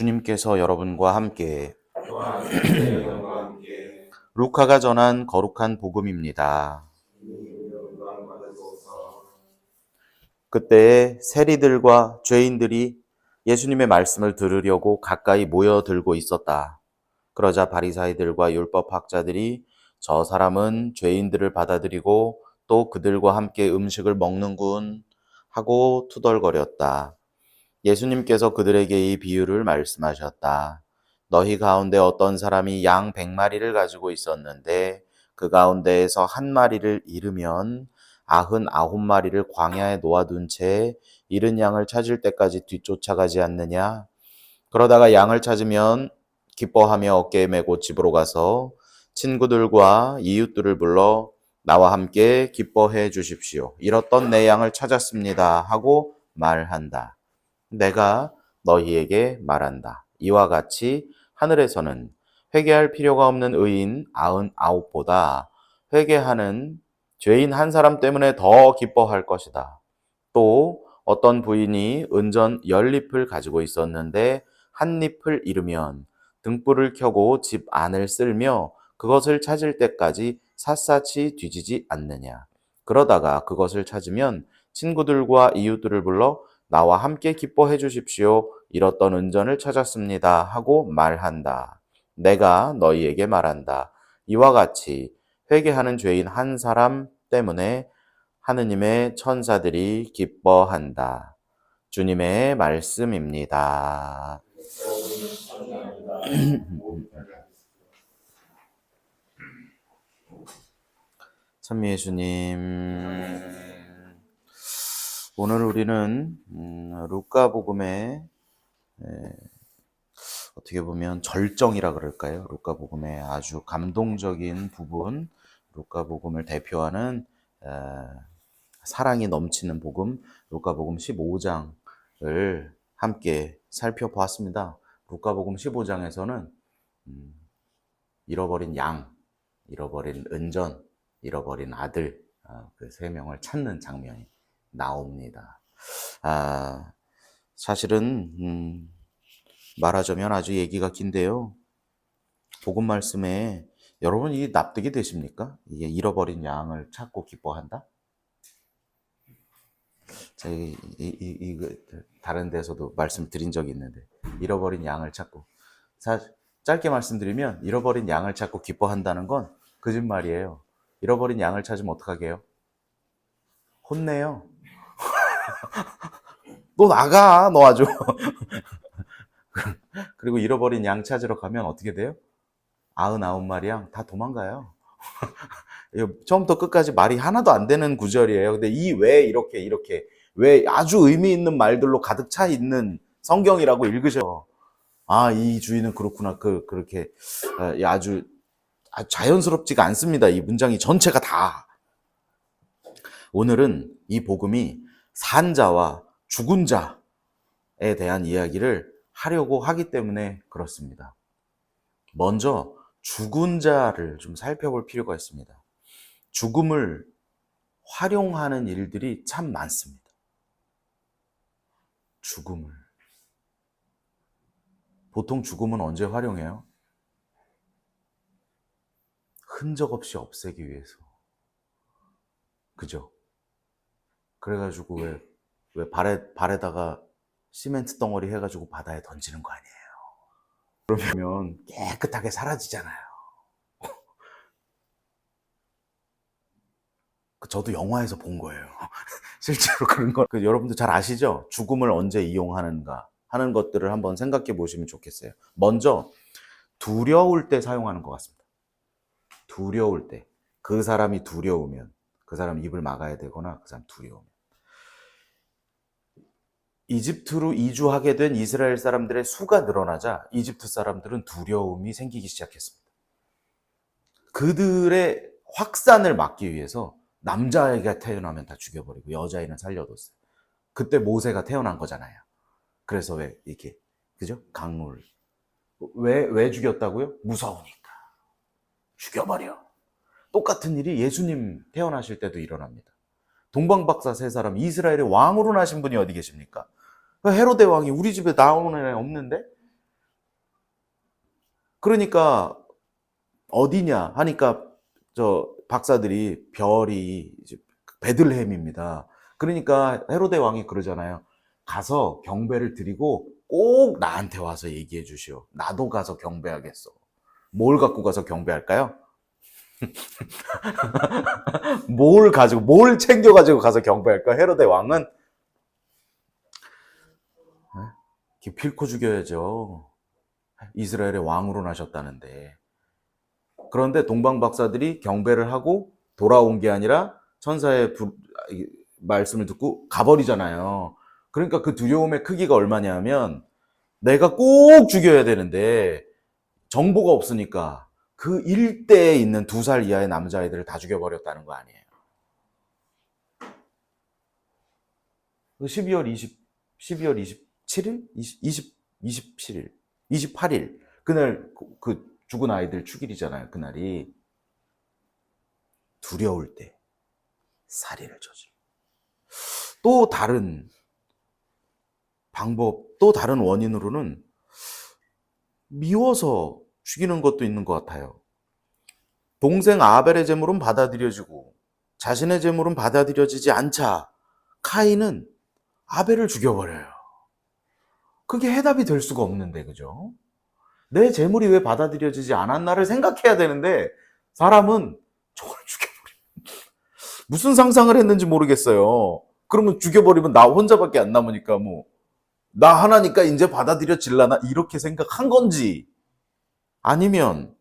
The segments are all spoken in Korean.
주님께서 여러분과 함께 루카가 전한 거룩한 복음입니다. 그때에 세리들과 죄인들이 예수님의 말씀을 들으려고 가까이 모여들고 있었다. 그러자 바리사이들과 율법학자들이 저 사람은 죄인들을 받아들이고 또 그들과 함께 음식을 먹는군 하고 투덜거렸다. 예수님께서 그들에게 이 비유를 말씀하셨다. 너희 가운데 어떤 사람이 양 100마리를 가지고 있었는데 그 가운데에서 한 마리를 잃으면 99마리를 광야에 놓아둔 채 잃은 양을 찾을 때까지 뒤쫓아가지 않느냐? 그러다가 양을 찾으면 기뻐하며 어깨에 메고 집으로 가서 친구들과 이웃들을 불러 나와 함께 기뻐해 주십시오. 잃었던 내 양을 찾았습니다 하고 말한다. 내가 너희에게 말한다. 이와 같이 하늘에서는 회개할 필요가 없는 의인 99보다 회개하는 죄인 한 사람 때문에 더 기뻐할 것이다. 또 어떤 부인이 은전 10잎을 가지고 있었는데 한 잎을 잃으면 등불을 켜고 집 안을 쓸며 그것을 찾을 때까지 샅샅이 뒤지지 않느냐. 그러다가 그것을 찾으면 친구들과 이웃들을 불러 나와 함께 기뻐해 주십시오. 잃었던 은전을 찾았습니다. 하고 말한다. 내가 너희에게 말한다. 이와 같이 회개하는 죄인 한 사람 때문에 하느님의 천사들이 기뻐한다. 주님의 말씀입니다. 찬미의 주님, 오늘 우리는 루카복음의 어떻게 보면 절정이라 그럴까요? 루카복음의 아주 감동적인 부분, 루카복음을 대표하는 사랑이 넘치는 복음, 루카복음 15장을 함께 살펴보았습니다. 루카복음 15장에서는 잃어버린 양, 잃어버린 은전, 잃어버린 아들, 그 세 명을 찾는 장면이 나옵니다. 사실은 말하자면 아주 얘기가 긴데요. 복음 말씀에 여러분 이 납득이 되십니까? 이게 잃어버린 양을 찾고 기뻐한다? 제가 다른 데서도 말씀드린 적이 있는데 잃어버린 양을 찾고 짧게 말씀드리면 잃어버린 양을 찾고 기뻐한다는 건 거짓말이에요. 잃어버린 양을 찾으면 어떡하게요? 혼내요. 너 나가, 너 아주. 그리고 잃어버린 양 찾으러 가면 어떻게 돼요? 99마리 양 다 도망가요. 처음부터 끝까지 말이 하나도 안 되는 구절이에요. 근데 이 왜 이렇게 왜 아주 의미 있는 말들로 가득 차 있는 성경이라고 읽으셔. 이 주인은 그렇구나. 그렇게 아주 자연스럽지가 않습니다. 이 문장이 전체가 다. 오늘은 이 복음이 산자와 죽은 자에 대한 이야기를 하려고 하기 때문에 그렇습니다. 먼저 죽은 자를 좀 살펴볼 필요가 있습니다. 죽음을 활용하는 일들이 참 많습니다. 죽음을. 보통 죽음은 언제 활용해요? 흔적 없이 없애기 위해서. 그죠? 그래가지고 왜 발에다가 시멘트 덩어리 해가지고 바다에 던지는 거 아니에요? 그러면 깨끗하게 사라지잖아요. 저도 영화에서 본 거예요. 실제로 그런 거. 여러분들 잘 아시죠? 죽음을 언제 이용하는가 하는 것들을 한번 생각해 보시면 좋겠어요. 먼저 두려울 때 사용하는 것 같습니다. 두려울 때. 그 사람이 두려우면, 그 사람 입을 막아야 되거나 그 사람 두려우면. 이집트로 이주하게 된 이스라엘 사람들의 수가 늘어나자 이집트 사람들은 두려움이 생기기 시작했습니다. 그들의 확산을 막기 위해서 남자아이가 태어나면 다 죽여버리고 여자아이는 살려뒀어요. 그때 모세가 태어난 거잖아요. 그래서 왜 이렇게, 그죠? 강물. 왜 죽였다고요? 무서우니까. 죽여버려. 똑같은 일이 예수님 태어나실 때도 일어납니다. 동방박사 세 사람, 이스라엘의 왕으로 나신 분이 어디 계십니까? 헤로데 왕이 우리 집에 나오는 애 없는데? 그러니까 어디냐 하니까 저 박사들이 별이 이제 베들레헴입니다. 그러니까 헤로데 왕이 그러잖아요. 가서 경배를 드리고 꼭 나한테 와서 얘기해 주시오. 나도 가서 경배하겠어. 뭘 갖고 가서 경배할까요? 뭘 챙겨가지고 가서 경배할까? 헤로데 왕은 기필코 죽여야죠. 이스라엘의 왕으로 나셨다는데. 그런데 동방 박사들이 경배를 하고 돌아온 게 아니라 천사의 말씀을 듣고 가버리잖아요. 그러니까 그 두려움의 크기가 얼마냐면 내가 꼭 죽여야 되는데 정보가 없으니까 그 일대에 있는 2살 이하의 남자아이들을 다 죽여버렸다는 거 아니에요. 12월 27일? 27일. 28일. 그날 그 죽은 아이들 축일이잖아요. 그날이. 두려울 때 살인을 저지르고. 또 다른 방법, 또 다른 원인으로는 미워서 죽이는 것도 있는 것 같아요. 동생 아벨의 제물은 받아들여지고 자신의 제물은 받아들여지지 않자 카인은 아벨을 죽여버려요. 그게 해답이 될 수가 없는데, 그죠? 내 제물이 왜 받아들여지지 않았나를 생각해야 되는데 사람은 저걸 죽여버려. 무슨 상상을 했는지 모르겠어요. 그러면 죽여버리면 나 혼자밖에 안 남으니까 뭐 나 하나니까 이제 받아들여질라나 이렇게 생각한 건지, 아니면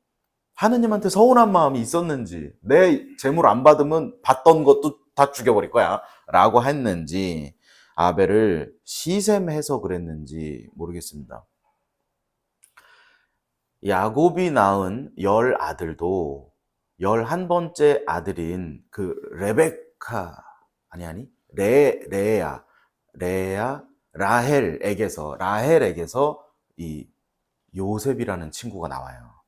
하느님한테 서운한 마음이 있었는지, 내 재물 안 받으면 받던 것도 다 죽여버릴 거야 라고 했는지, 아벨을 시샘해서 그랬는지 모르겠습니다. 야곱이 낳은 10아들도 11번째 아들인 그 레베카, 라헬에게서 이 요셉이라는 친구가 나와요.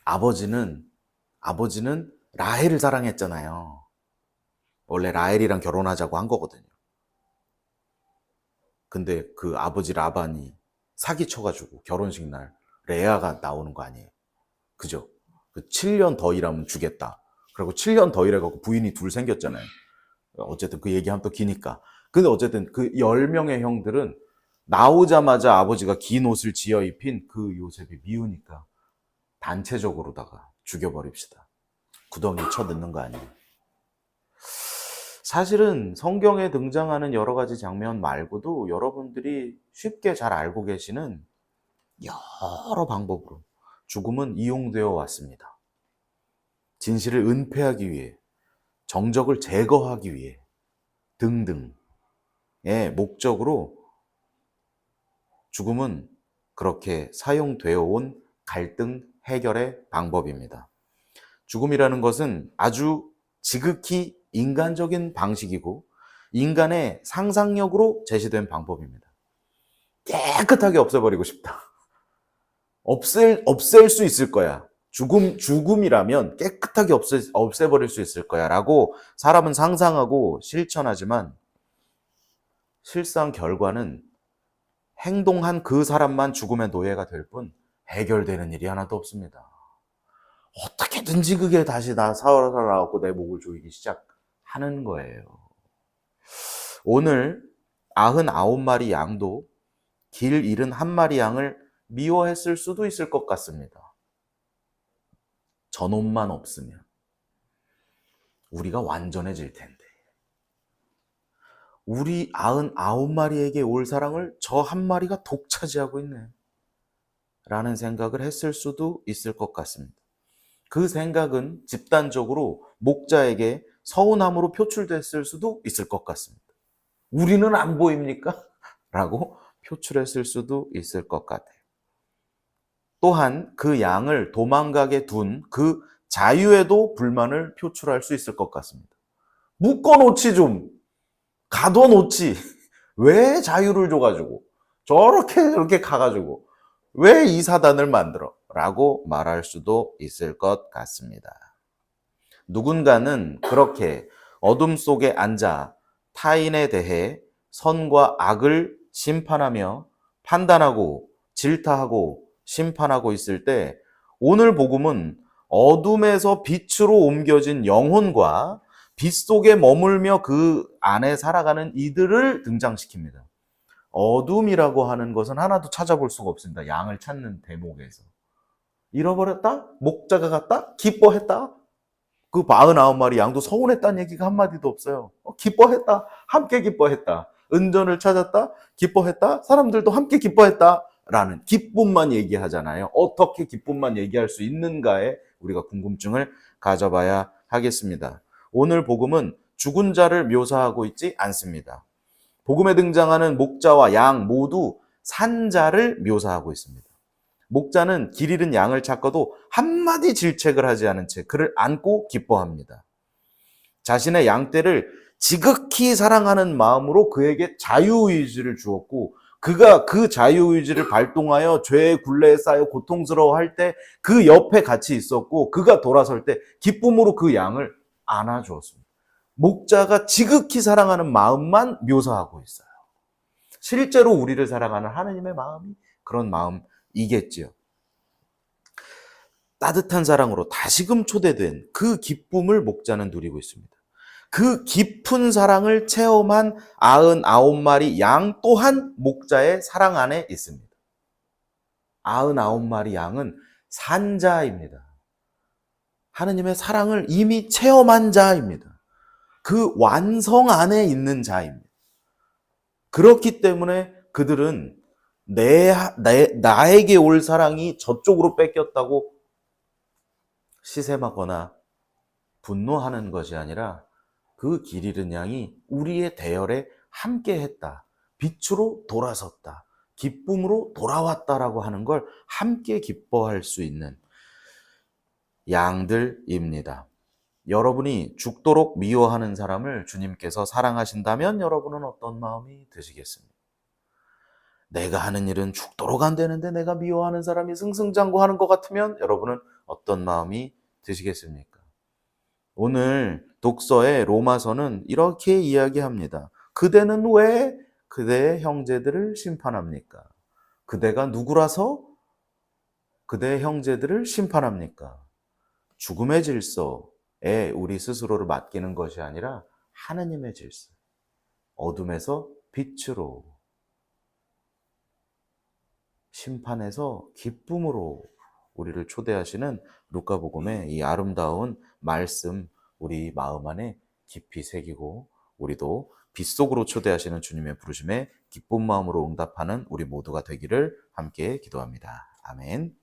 아버지는 라헬을 사랑했잖아요. 원래 라헬이랑 결혼하자고 한 거거든요. 근데 그 아버지 라반이 사기쳐가지고 결혼식 날 레아가 나오는 거 아니에요. 그죠? 그 7년 더 일하면 주겠다. 그리고 7년 더 일해갖고 부인이 둘 생겼잖아요. 어쨌든 그 얘기하면 또 기니까. 근데 어쨌든 그 10명의 형들은 나오자마자 아버지가 긴 옷을 지어 입힌 그 요셉이 미우니까 단체적으로다가 죽여버립시다. 구덩이에 쳐넣는 거 아니에요. 사실은 성경에 등장하는 여러 가지 장면 말고도 여러분들이 쉽게 잘 알고 계시는 여러 방법으로 죽음은 이용되어 왔습니다. 진실을 은폐하기 위해, 정적을 제거하기 위해 등등의 목적으로 죽음은 그렇게 사용되어 온 갈등 해결의 방법입니다. 죽음이라는 것은 아주 지극히 인간적인 방식이고 인간의 상상력으로 제시된 방법입니다. 깨끗하게 없애버리고 싶다. 없앨 수 있을 거야. 죽음이라면 깨끗하게 없애버릴 수 있을 거야 라고 사람은 상상하고 실천하지만 실상 결과는 행동한 그 사람만 죽음의 노예가 될 뿐 해결되는 일이 하나도 없습니다. 어떻게든지 그게 다시 나 살아나갖고 내 목을 조이기 시작하는 거예요. 오늘 99마리 양도 길 잃은 1마리 양을 미워했을 수도 있을 것 같습니다. 저놈만 없으면 우리가 완전해질 텐데. 우리 99마리에게 올 사랑을 저 1마리가 독차지하고 있네 라는 생각을 했을 수도 있을 것 같습니다. 그 생각은 집단적으로 목자에게 서운함으로 표출됐을 수도 있을 것 같습니다. 우리는 안 보입니까? 라고 표출했을 수도 있을 것 같아요. 또한 그 양을 도망가게 둔 그 자유에도 불만을 표출할 수 있을 것 같습니다. 묶어놓지 좀, 가둬놓지. 왜 자유를 줘가지고 저렇게 가가지고 왜 이 사단을 만들어? 라고 말할 수도 있을 것 같습니다. 누군가는 그렇게 어둠 속에 앉아 타인에 대해 선과 악을 심판하며 판단하고 질타하고 심판하고 있을 때 오늘 복음은 어둠에서 빛으로 옮겨진 영혼과 빛 속에 머물며 그 안에 살아가는 이들을 등장시킵니다. 어둠이라고 하는 것은 하나도 찾아볼 수가 없습니다. 양을 찾는 대목에서. 잃어버렸다? 목자가 갔다? 기뻐했다? 그 49마리 양도 서운했다는 얘기가 한마디도 없어요. 기뻐했다. 함께 기뻐했다. 은전을 찾았다. 기뻐했다. 사람들도 함께 기뻐했다. 라는 기쁨만 얘기하잖아요. 어떻게 기쁨만 얘기할 수 있는가에 우리가 궁금증을 가져봐야 하겠습니다. 오늘 복음은 죽은 자를 묘사하고 있지 않습니다. 복음에 등장하는 목자와 양 모두 산 자를 묘사하고 있습니다. 목자는 길 잃은 양을 찾고도 한마디 질책을 하지 않은 채 그를 안고 기뻐합니다. 자신의 양떼를 지극히 사랑하는 마음으로 그에게 자유의지를 주었고 그가 그 자유의지를 발동하여 죄의 굴레에 쌓여 고통스러워할 때 그 옆에 같이 있었고 그가 돌아설 때 기쁨으로 그 양을 안아주었습니다. 목자가 지극히 사랑하는 마음만 묘사하고 있어요. 실제로 우리를 사랑하는 하느님의 마음이 그런 마음이겠지요. 따뜻한 사랑으로 다시금 초대된 그 기쁨을 목자는 누리고 있습니다. 그 깊은 사랑을 체험한 99마리 양 또한 목자의 사랑 안에 있습니다. 99마리 양은 산자입니다. 하느님의 사랑을 이미 체험한 자입니다. 그 완성 안에 있는 자입니다. 그렇기 때문에 그들은 나에게 올 사랑이 저쪽으로 뺏겼다고 시샘하거나 분노하는 것이 아니라 그 길 잃은 양이 우리의 대열에 함께 했다. 빛으로 돌아섰다. 기쁨으로 돌아왔다라고 하는 걸 함께 기뻐할 수 있는 양들입니다. 여러분이 죽도록 미워하는 사람을 주님께서 사랑하신다면 여러분은 어떤 마음이 드시겠습니까? 내가 하는 일은 죽도록 안 되는데 내가 미워하는 사람이 승승장구하는 것 같으면 여러분은 어떤 마음이 드시겠습니까? 오늘 독서의 로마서는 이렇게 이야기합니다. 그대는 왜 그대의 형제들을 심판합니까? 그대가 누구라서 그대의 형제들을 심판합니까? 죽음의 질서에 우리 스스로를 맡기는 것이 아니라 하느님의 질서, 어둠에서 빛으로, 심판에서 기쁨으로 우리를 초대하시는 루카복음의 이 아름다운 말씀 우리 마음 안에 깊이 새기고 우리도 빛 속으로 초대하시는 주님의 부르심에 기쁜 마음으로 응답하는 우리 모두가 되기를 함께 기도합니다. 아멘.